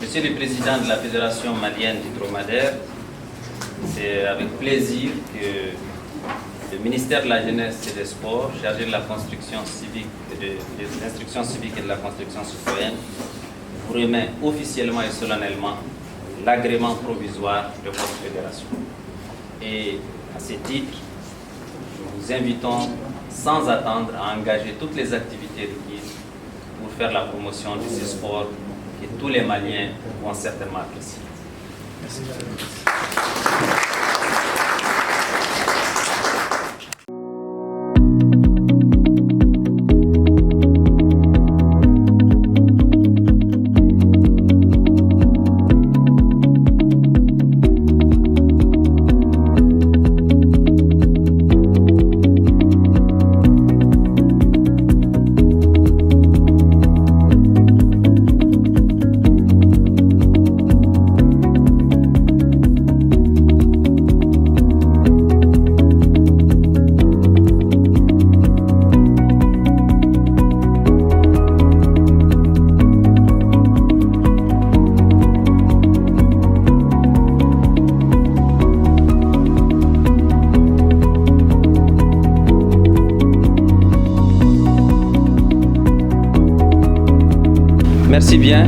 Monsieur le Président de la Fédération malienne du dromadaire, c'est avec plaisir que le ministère de la Jeunesse et des Sports, chargé de la construction civique, de l'instruction civique et de la construction citoyenne, vous remet officiellement et solennellement l'agrément provisoire de votre fédération. Et à ce titre, nous vous invitons sans attendre à engager toutes les activités requises pour faire la promotion de ce sport que tous les Maliens vont certainement apprécier. Merci. Merci bien.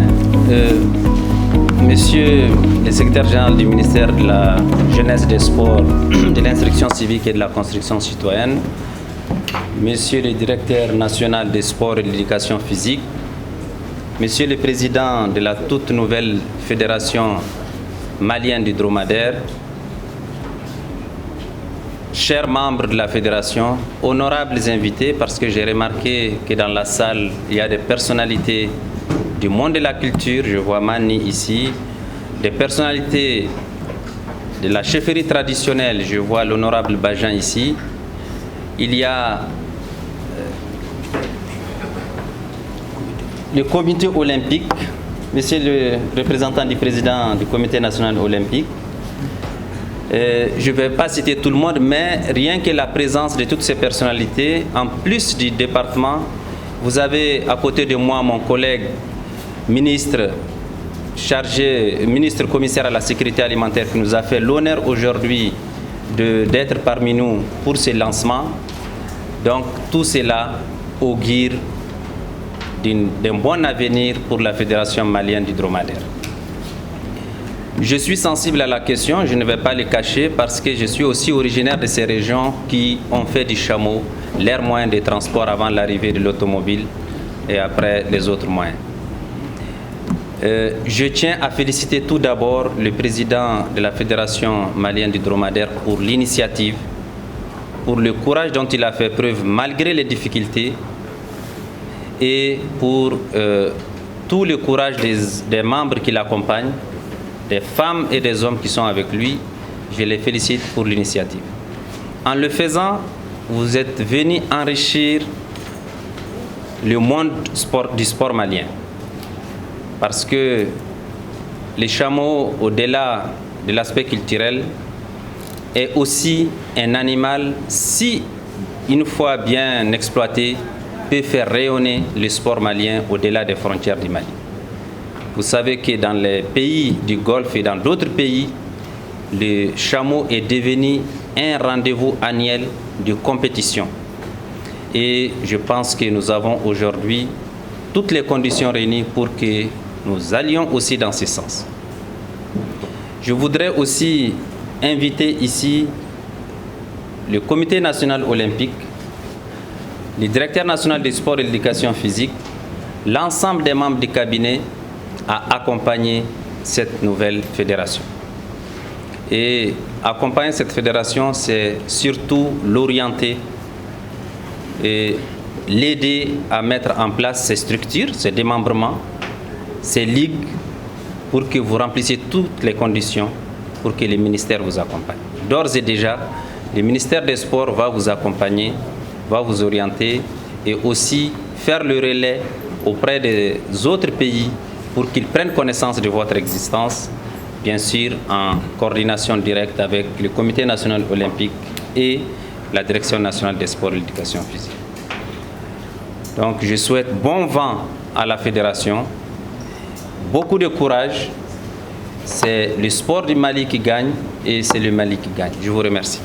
Monsieur le secrétaire général du ministère de la Jeunesse, des Sports, de l'Instruction civique et de la Construction citoyenne, Monsieur le directeur national des sports et de l'éducation physique, Monsieur le président de la toute nouvelle fédération malienne du dromadaire, chers membres de la fédération, honorables invités, parce que j'ai remarqué que dans la salle, il y a des personnalités du monde de la culture, je vois Mani ici, des personnalités de la chefferie traditionnelle, je vois l'honorable Bajan ici, il y a le comité olympique, monsieur le représentant du président du comité national olympique. Je ne vais pas citer tout le monde, mais rien que la présence de toutes ces personnalités, en plus du département, vous avez à côté de moi mon collègue ministre commissaire à la sécurité alimentaire qui nous a fait l'honneur aujourd'hui d'être parmi nous pour ce lancement. Donc tout cela augure d'un bon avenir pour la Fédération malienne du dromadaire. Je suis sensible à la question, je ne vais pas le cacher parce que je suis aussi originaire de ces régions qui ont fait du chameau leur moyen de transport avant l'arrivée de l'automobile et après les autres moyens. Je tiens à féliciter tout d'abord le président de la Fédération malienne du dromadaire pour l'initiative, pour le courage dont il a fait preuve malgré les difficultés et pour tout le courage des membres qui l'accompagnent, des femmes et des hommes qui sont avec lui. Je les félicite pour l'initiative. En le faisant, vous êtes venus enrichir le monde du sport malien. Parce que les chameaux, au-delà de l'aspect culturel, est aussi un animal, si une fois bien exploité, peut faire rayonner le sport malien au-delà des frontières du Mali. Vous savez que dans les pays du Golfe et dans d'autres pays, le chameau est devenu un rendez-vous annuel de compétition. Et je pense que nous avons aujourd'hui toutes les conditions réunies pour que nous allions aussi dans ce sens. Je voudrais aussi inviter ici le Comité national olympique, le directeur national des sports et de l'éducation physique, l'ensemble des membres du cabinet à accompagner cette nouvelle fédération. Et accompagner cette fédération, c'est surtout l'orienter et l'aider à mettre en place ces structures, ces démembrements, ces ligues, pour que vous remplissiez toutes les conditions pour que le ministère vous accompagne. D'ores et déjà, le ministère des Sports va vous accompagner, va vous orienter et aussi faire le relais auprès des autres pays pour qu'ils prennent connaissance de votre existence, bien sûr en coordination directe avec le Comité national olympique et la Direction nationale des sports et de l'éducation physique. Donc je souhaite bon vent à la fédération, beaucoup de courage. C'est le sport du Mali qui gagne et c'est le Mali qui gagne. Je vous remercie.